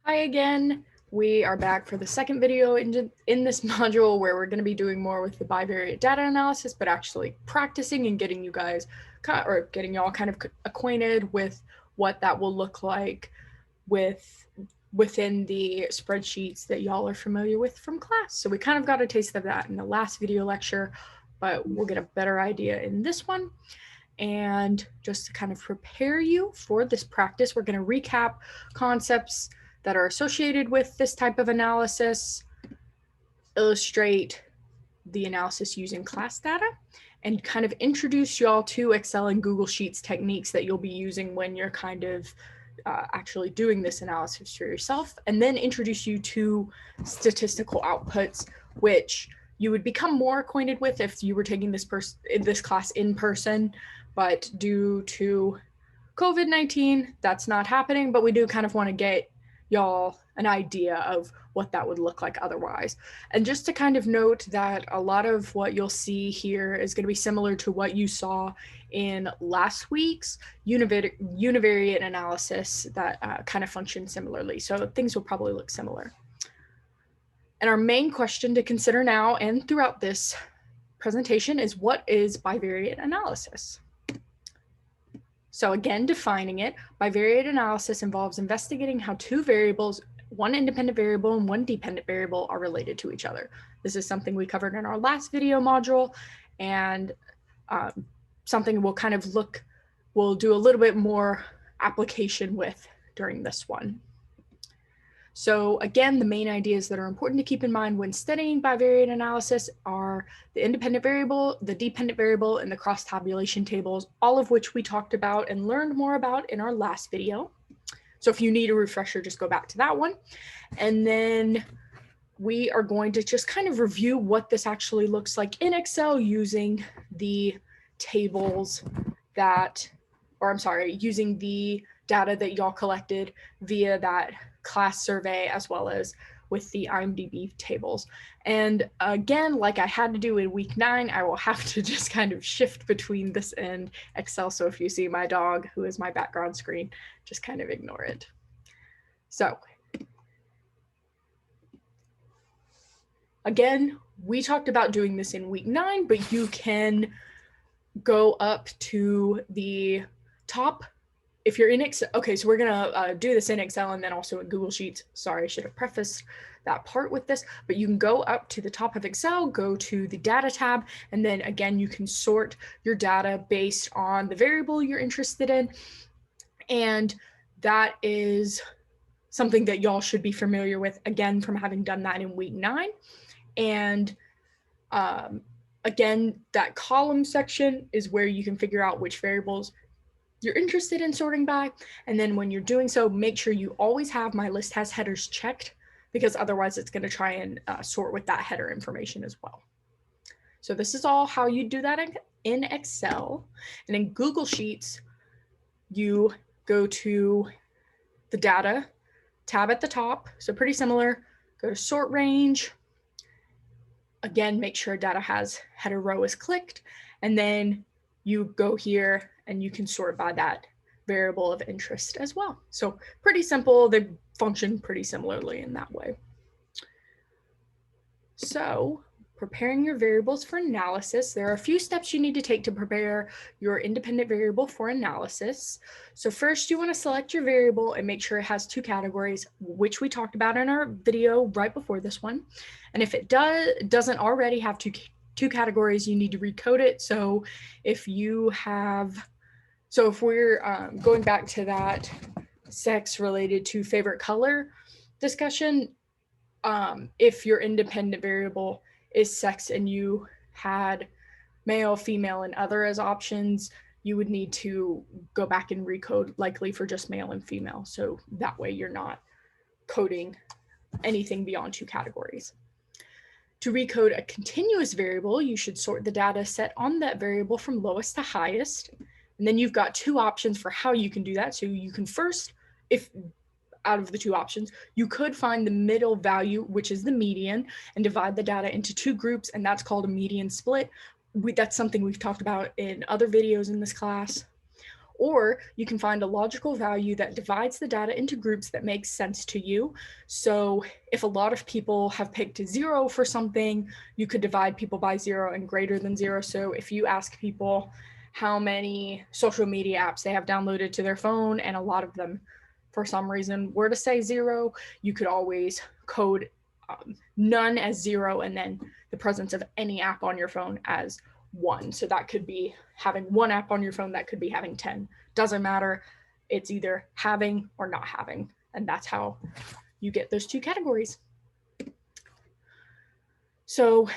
Hi again. We are back for the second video in this module where we're going to be doing more with the bivariate data analysis, but actually practicing and getting you guys getting y'all kind of acquainted with what that will look like within the spreadsheets that y'all are familiar with from class. So we kind of got a taste of that in the last video lecture, but we'll get a better idea in this one. And just to kind of prepare you for this practice, we're going to recap concepts that are associated with this type of analysis, illustrate the analysis using class data, and kind of introduce y'all to Excel and Google Sheets techniques that you'll be using when you're kind of actually doing this analysis for yourself, and then introduce you to statistical outputs, which you would become more acquainted with if you were taking this class in person, but due to COVID-19, that's not happening, but we do kind of want to get y'all an idea of what that would look like otherwise. And just to kind of note that a lot of what you'll see here is going to be similar to what you saw in last week's univariate analysis that kind of functions similarly. So things will probably look similar. And our main question to consider now and throughout this presentation is, what is bivariate analysis? So again, defining it, bivariate analysis involves investigating how two variables, one independent variable and one dependent variable, are related to each other. This is something we covered in our last video module, and something we'll do a little bit more application with during this one. So again, the main ideas that are important to keep in mind when studying bivariate analysis are the independent variable, the dependent variable, and the cross tabulation tables, all of which we talked about and learned more about in our last video. So if you need a refresher, just go back to that one. And then we are going to just kind of review what this actually looks like in Excel using the tables using the data that y'all collected via that class survey, as well as with the IMDb tables. And again, like I had to do in week 9, I will have to just kind of shift between this and Excel. So if you see my dog, who is my background screen, just kind of ignore it. So again, we talked about doing this in week 9, but you can go up to the top. If you're in Excel, okay, so we're gonna do this in Excel and then also in Google Sheets. Sorry, I should have prefaced that part with this, but you can go up to the top of Excel, go to the data tab, and then again, you can sort your data based on the variable you're interested in. And that is something that y'all should be familiar with, again, from having done that in week 9. And again, that column section is where you can figure out which variables you're interested in sorting by. And then when you're doing so, make sure you always have my list has headers checked, because otherwise it's going to try and sort with that header information as well. So this is all how you do that in Excel. And in Google Sheets, you go to the data tab at the top. So pretty similar. Go to sort range. Again, make sure data has header row is clicked. And then you go here and you can sort by that variable of interest as well. So pretty simple. They function pretty similarly in that way. So preparing your variables for analysis, there are a few steps you need to take to prepare your independent variable for analysis. So first, you want to select your variable and make sure it has 2 categories, which we talked about in our video right before this one. And if it doesn't already have two categories, you need to recode it. So if we're going back to that sex related to favorite color discussion, if your independent variable is sex and you had male, female, and other as options, you would need to go back and recode likely for just male and female. So that way you're not coding anything beyond 2 categories. To recode a continuous variable, you should sort the data set on that variable from lowest to highest. And then you've got 2 options for how you can do that. So you can first, if out of the 2 options, you could find the middle value, which is the median, and divide the data into 2 groups, and that's called a median split. That's something we've talked about in other videos in this class. Or you can find a logical value that divides the data into groups that makes sense to you. So if a lot of people have picked 0 for something, you could divide people by 0 and greater than 0. So if you ask people how many social media apps they have downloaded to their phone, and a lot of them for some reason were to say 0, you could always code none as 0 and then the presence of any app on your phone as 1. So that could be having 1 app on your phone, that could be having 10. Doesn't matter. It's either having or not having. And that's how you get those 2 categories. So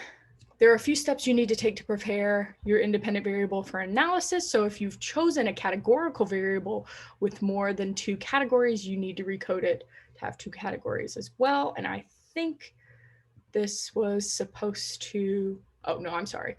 there are a few steps you need to take to prepare your independent variable for analysis. So if you've chosen a categorical variable with more than 2 categories, you need to recode it to have 2 categories as well. And I think this was supposed to, oh no, I'm sorry.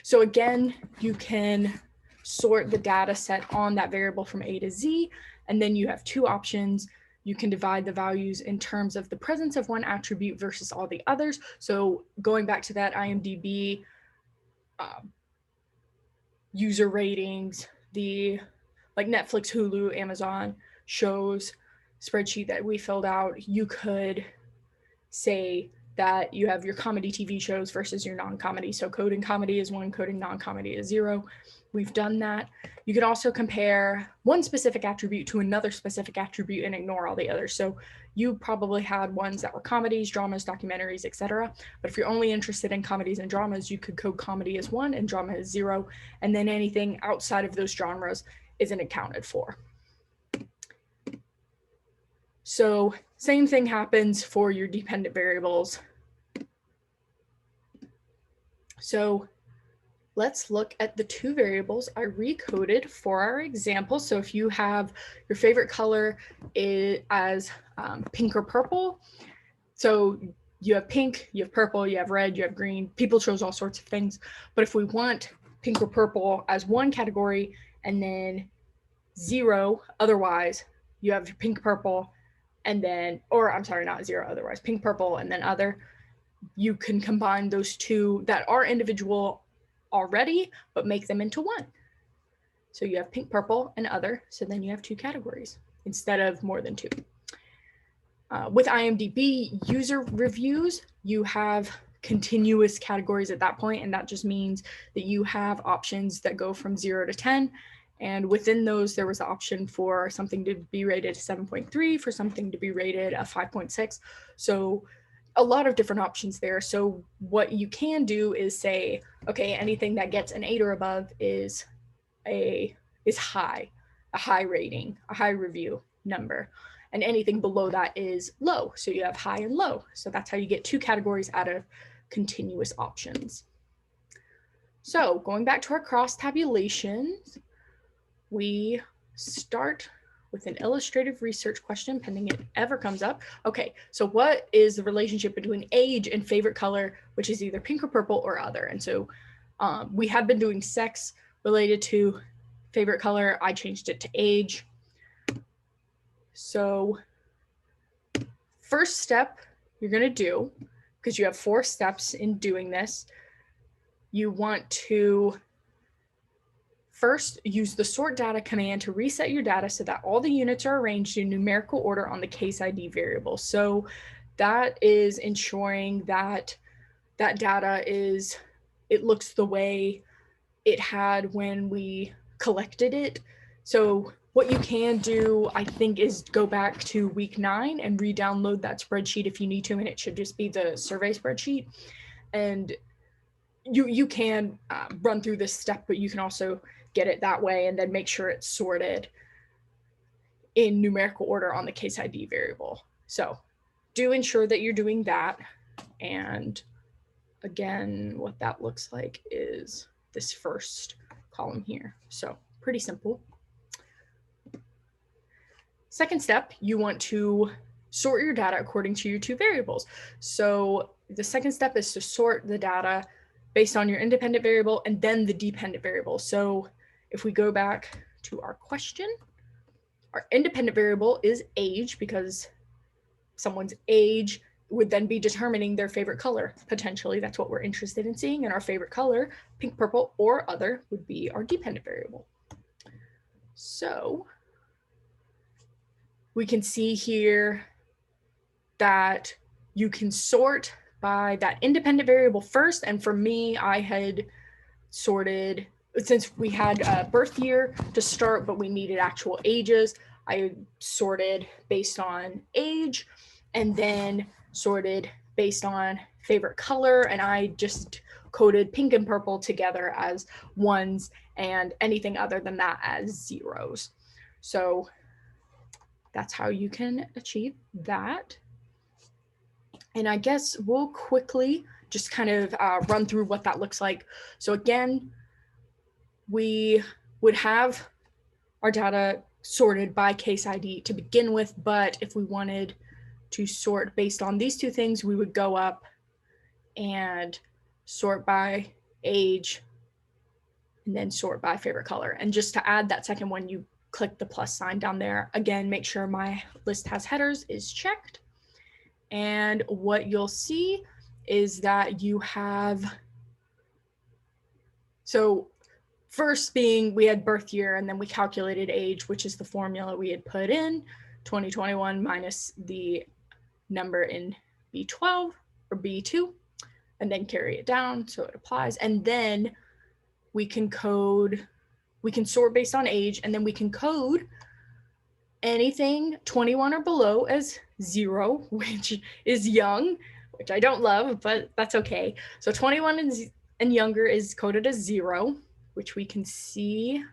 So again, you can sort the data set on that variable from A to Z, and then you have 2 options. You can divide the values in terms of the presence of one attribute versus all the others. So going back to that IMDb user ratings, the like Netflix, Hulu, Amazon shows spreadsheet that we filled out, you could say that you have your comedy TV shows versus your non-comedy. So coding comedy is 1, coding non-comedy is 0. We've done that. You can also compare one specific attribute to another specific attribute and ignore all the others. So you probably had ones that were comedies, dramas, documentaries, etc. But if you're only interested in comedies and dramas, you could code comedy as 1 and drama as 0. And then anything outside of those genres isn't accounted for. So same thing happens for your dependent variables. So let's look at the 2 variables I recoded for our example. So if you have your favorite color as pink or purple, so you have pink, you have purple, you have red, you have green. People chose all sorts of things. But if we want pink or purple as 1 category and then 0 otherwise, you have pink, purple, and then, or I'm sorry, not 0 otherwise, pink, purple, and then other. You can combine those 2 that are individual already, but make them into 1. So you have pink, purple, and other. So then you have 2 categories instead of more than 2. With IMDb user reviews, you have continuous categories at that point, and that just means that you have options that go from 0 to 10. And within those, there was an option for something to be rated a 7.3, for something to be rated a 5.6. So a lot of different options there. So what you can do is say, okay, anything that gets an 8 or above is high, a high rating, a high review number. And anything below that is low. So you have high and low. So that's how you get 2 categories out of continuous options. So going back to our cross tabulations, we start with an illustrative research question, pending it ever comes up. Okay, so what is the relationship between age and favorite color, which is either pink or purple or other? And so we have been doing sex related to favorite color. I changed it to age. So first step you're gonna do, because you have 4 steps in doing this, you want to first use the sort data command to reset your data so that all the units are arranged in numerical order on the case ID variable. So that is ensuring that that data it looks the way it had when we collected it. So what you can do, I think, is go back to week 9 and re-download that spreadsheet if you need to, and it should just be the survey spreadsheet. And you can run through this step, but you can also get it that way and then make sure it's sorted in numerical order on the case ID variable. So do ensure that you're doing that. And again, what that looks like is this first column here. So pretty simple. Second step, you want to sort your data according to your 2 variables. So the second step is to sort the data based on your independent variable and then the dependent variable. So if we go back to our question, our independent variable is age, because someone's age would then be determining their favorite color. Potentially, that's what we're interested in seeing. And our favorite color, pink, purple, or other, would be our dependent variable. So we can see here that you can sort by that independent variable first. And for me, I had sorted, since we had birth year to start, but we needed actual ages, I sorted based on age and then sorted based on favorite color. And I just coded pink and purple together as ones and anything other than that as zeros. So that's how you can achieve that. And I guess we'll quickly just kind of run through what that looks like. So again, we would have our data sorted by case ID to begin with, but if we wanted to sort based on these two things, we would go up and sort by age and then sort by favorite color. And just to add that second one, you click the plus sign down there. Again, make sure my list has headers is checked. And what you'll see is that you have, so first being we had birth year and then we calculated age, which is the formula we had put in, 2021 minus the number in B12 or B2, and then carry it down so it applies. And then we can code, we can sort based on age, and then we can code anything 21 or below as 0, which is young, which I don't love, but that's okay. So 21 and younger is coded as 0, which we can see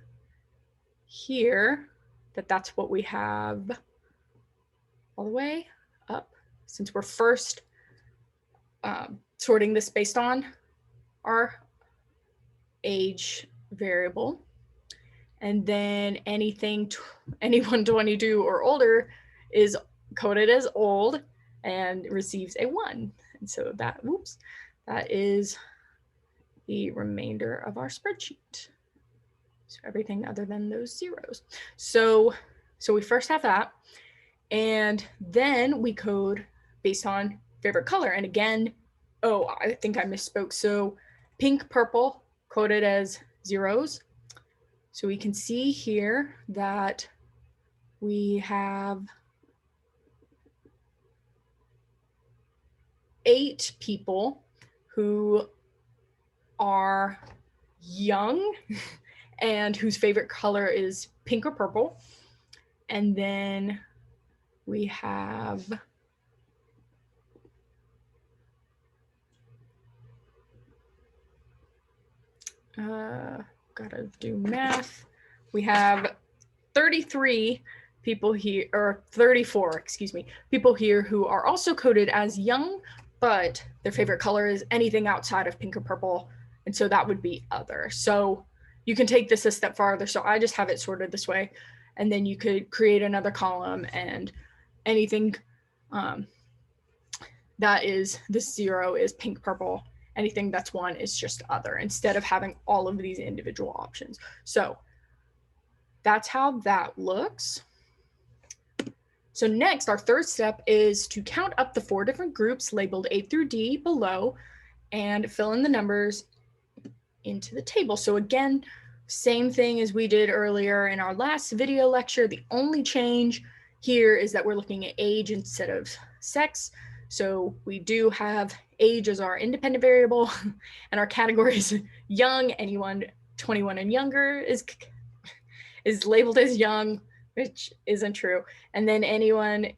here that that's what we have all the way up, since we're first sorting this based on our age variable. And then anything, anyone 22 or older is coded as old and receives a 1. And so that, whoops, that is the remainder of our spreadsheet. So everything other than those zeros. So we first have that, and then we code based on favorite color. And again, oh, I think I misspoke. So pink, purple coded as zeros. So we can see here that we have 8 people who are young and whose favorite color is pink or purple. And then we have gotta do math. We have 33 people here, or 34, excuse me, people here who are also coded as young, but their favorite color is anything outside of pink or purple. And so that would be other. So you can take this a step farther. So I just have it sorted this way. And then you could create another column, and anything that is this 0 is pink, purple. Anything that's 1 is just other, instead of having all of these individual options. So that's how that looks. So next, our third step is to count up the 4 different groups labeled A through D below and fill in the numbers into the table. So again, same thing as we did earlier in our last video lecture. The only change here is that we're looking at age instead of sex. So we do have age as our independent variable, and our category is young. Anyone 21 and younger is labeled as young, which isn't true. And then anyone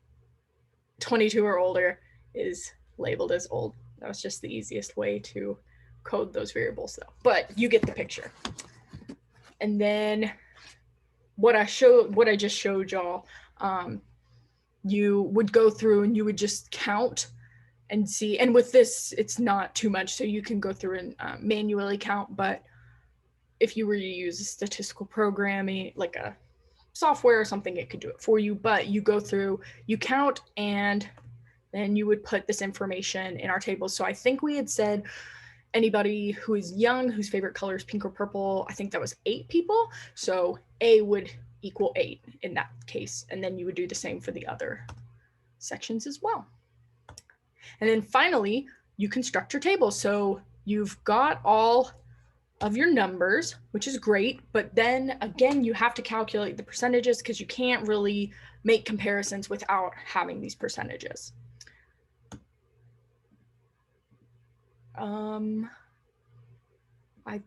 22 or older is labeled as old. That was just the easiest way to code those variables though, but you get the picture. And then what I just showed y'all, you would go through and you would just count and see, and with this, it's not too much, so you can go through and manually count, but if you were to use a statistical programming, like a software or something, it could do it for you. But you go through, you count, and then you would put this information in our tables. So I think we had said anybody who is young, whose favorite color is pink or purple, I think that was 8 people. So A would equal 8 in that case. And then you would do the same for the other sections as well. And then finally, you construct your table. So you've got all of your numbers, which is great, but then again, you have to calculate the percentages because you can't really make comparisons without having these percentages. I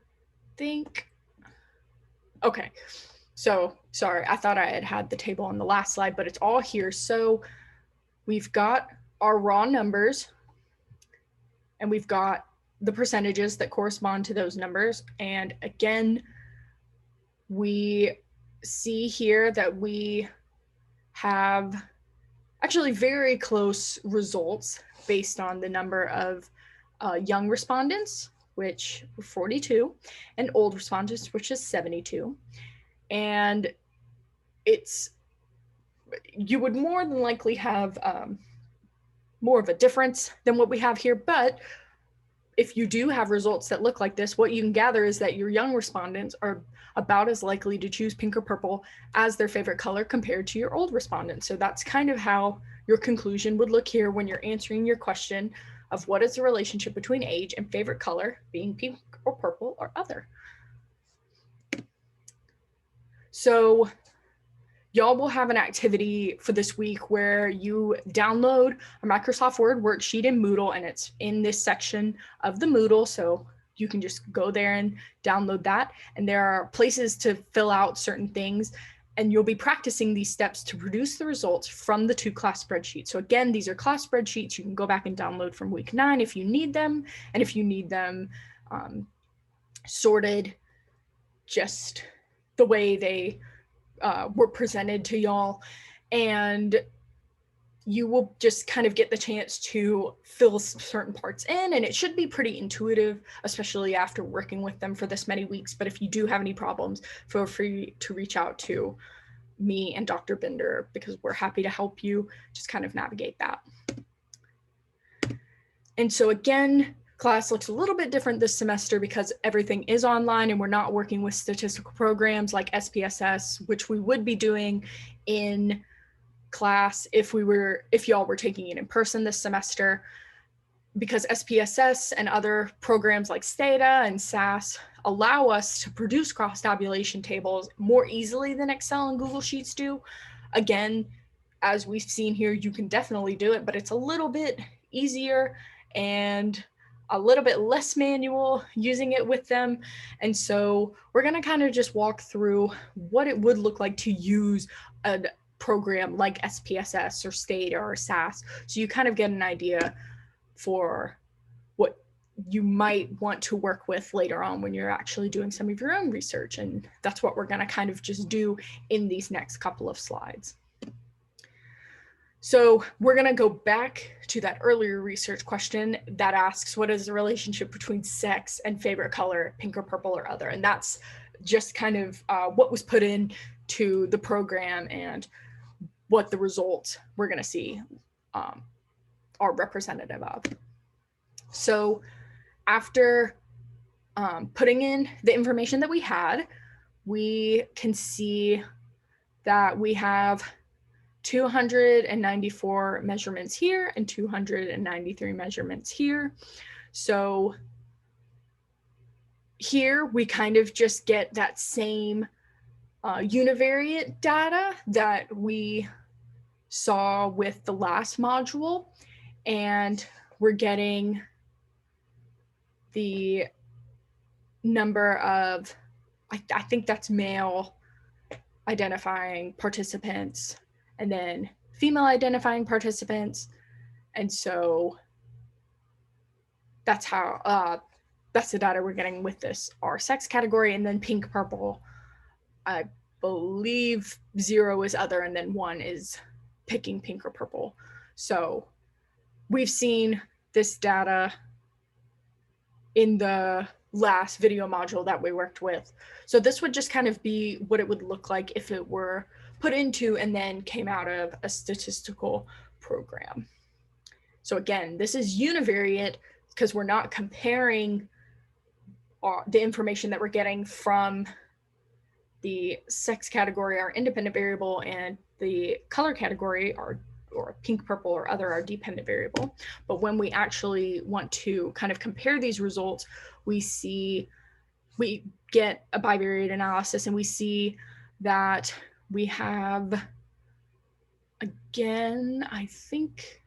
think, okay, so sorry, I thought I had the table on the last slide, but it's all here. So we've got our raw numbers and we've got the percentages that correspond to those numbers. And again, we see here that we have actually very close results based on the number of young respondents, which were 42, and old respondents, which is 72. And you would more than likely have more of a difference than what we have here, but if you do have results that look like this, what you can gather is that your young respondents are about as likely to choose pink or purple as their favorite color compared to your old respondents. So that's kind of how your conclusion would look here when you're answering your question of what is the relationship between age and favorite color, being pink or purple or other. So y'all will have an activity for this week where you download a Microsoft Word worksheet in Moodle, and it's in this section of the Moodle. So you can just go there and download that. And there are places to fill out certain things, and you'll be practicing these steps to produce the results from the 2 class spreadsheets. So again, these are class spreadsheets. You can go back and download from week 9 if you need them. And if you need them sorted just the way they were presented to y'all, and you will just kind of get the chance to fill certain parts in, and it should be pretty intuitive, especially after working with them for this many weeks. But if you do have any problems, feel free to reach out to me and Dr. Bender, because we're happy to help you just kind of navigate that. And so again, class looks a little bit different this semester because everything is online and we're not working with statistical programs like SPSS, which we would be doing in class if y'all were taking it in person this semester, because SPSS and other programs like Stata and SAS allow us to produce cross-tabulation tables more easily than Excel and Google Sheets do. Again, as we've seen here, you can definitely do it, but it's a little bit easier and a little bit less manual using it with them. And so we're going to kind of just walk through what it would look like to use a program like SPSS or Stata or SAS, so you kind of get an idea for what you might want to work with later on when you're actually doing some of your own research. And that's what we're going to kind of just do in these next couple of slides. So we're going to go back to that earlier research question that asks, what is the relationship between sex and favorite color, pink or purple or other? And that's just kind of what was put in to the program and what the results we're going to see are representative of. So after putting in the information that we had, we can see that we have 294 measurements here and 293 measurements here. So here we kind of just get that same univariate data that we saw with the last module, and we're getting the number of, I think that's male identifying participants and then female identifying participants. And so that's how, that's the data we're getting with this our sex category. And then pink, purple, I believe 0 is other, and then 1 is picking pink or purple. So we've seen this data in the last video module that we worked with. So this would just kind of be what it would look like if it were put into and then came out of a statistical program. So again, this is univariate because we're not comparing the information that we're getting from the sex category, our independent variable, and the color category, or pink, purple, or other, our dependent variable. But when we actually want to kind of compare these results, we see we get a bivariate analysis and we see that we have, again, I think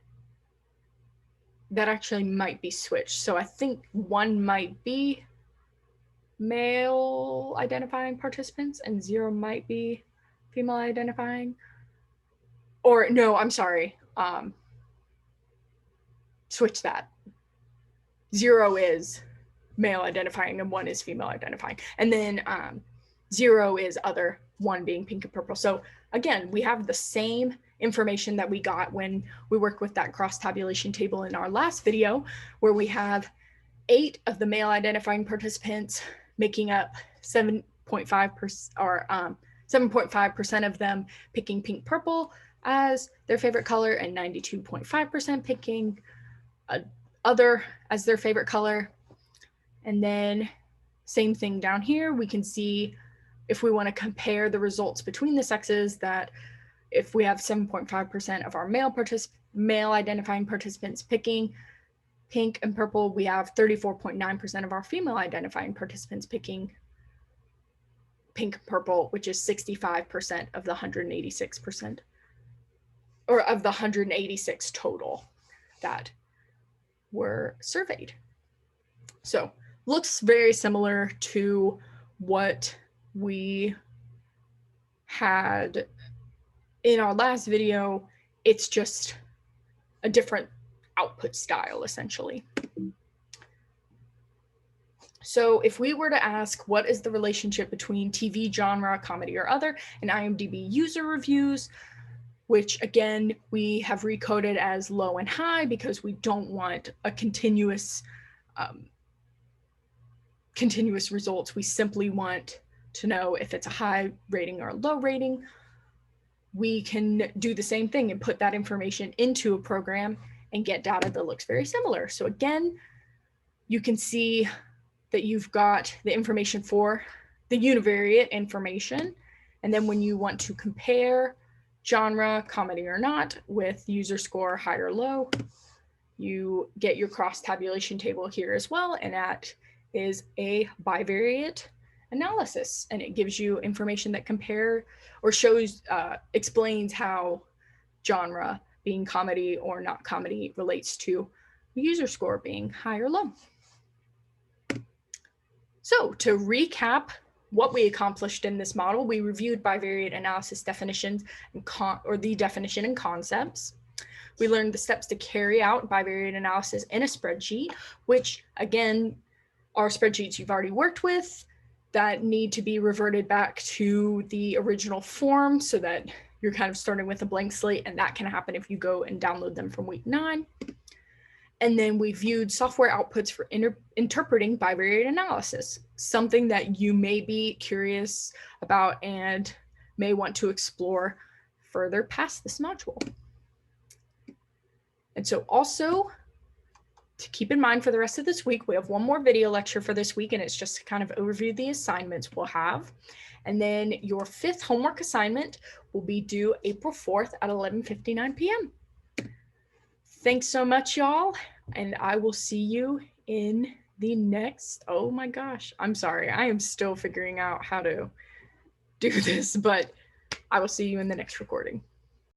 that actually might be switched. So I think one might be male identifying participants and 0 might be female identifying. Or no, I'm sorry. Switch that. 0 is male identifying and 1 is female identifying. And then 0 is other, 1 being pink and purple. So again, we have the same information that we got when we worked with that cross tabulation table in our last video, where we have 8 of the male identifying participants making up 7.5% or 7.5% of them picking pink purple as their favorite color, and 92.5% picking other as their favorite color. And then same thing down here, we can see if we want to compare the results between the sexes, that if we have 7.5% of our male identifying participants picking pink and purple, we have 34.9% of our female identifying participants picking pink and purple, which is 65% of the 186%, or of the 186 total that were surveyed. So looks very similar to what we had in our last video. It's just a different output style, essentially. So if we were to ask what is the relationship between TV genre, comedy, or other, and IMDb user reviews, which again, we have recoded as low and high because we don't want a continuous results. We simply want to know if it's a high rating or a low rating. We can do the same thing and put that information into a program and get data that looks very similar. So again, you can see that you've got the information for the univariate information. And then when you want to compare genre, comedy or not, with user score high or low, you get your cross tabulation table here as well. And that is a bivariate analysis. And it gives you information that explains how genre, being comedy or not comedy, relates to user score being high or low. So to recap what we accomplished in this model, we reviewed bivariate analysis definitions or the definition and concepts. We learned the steps to carry out bivariate analysis in a spreadsheet, which again, are spreadsheets you've already worked with that need to be reverted back to the original form so that you're kind of starting with a blank slate, and that can happen if you go and download them from week 9. And then we viewed software outputs for interpreting bivariate analysis, something that you may be curious about and may want to explore further past this module. And so also to keep in mind for the rest of this week, we have one more video lecture for this week, and it's just to kind of overview the assignments we'll have. And then your 5th homework assignment will be due April 4th at 11:59 p.m. Thanks so much, y'all. And I will see you in the next, oh my gosh, I'm sorry. I am still figuring out how to do this, but I will see you in the next recording.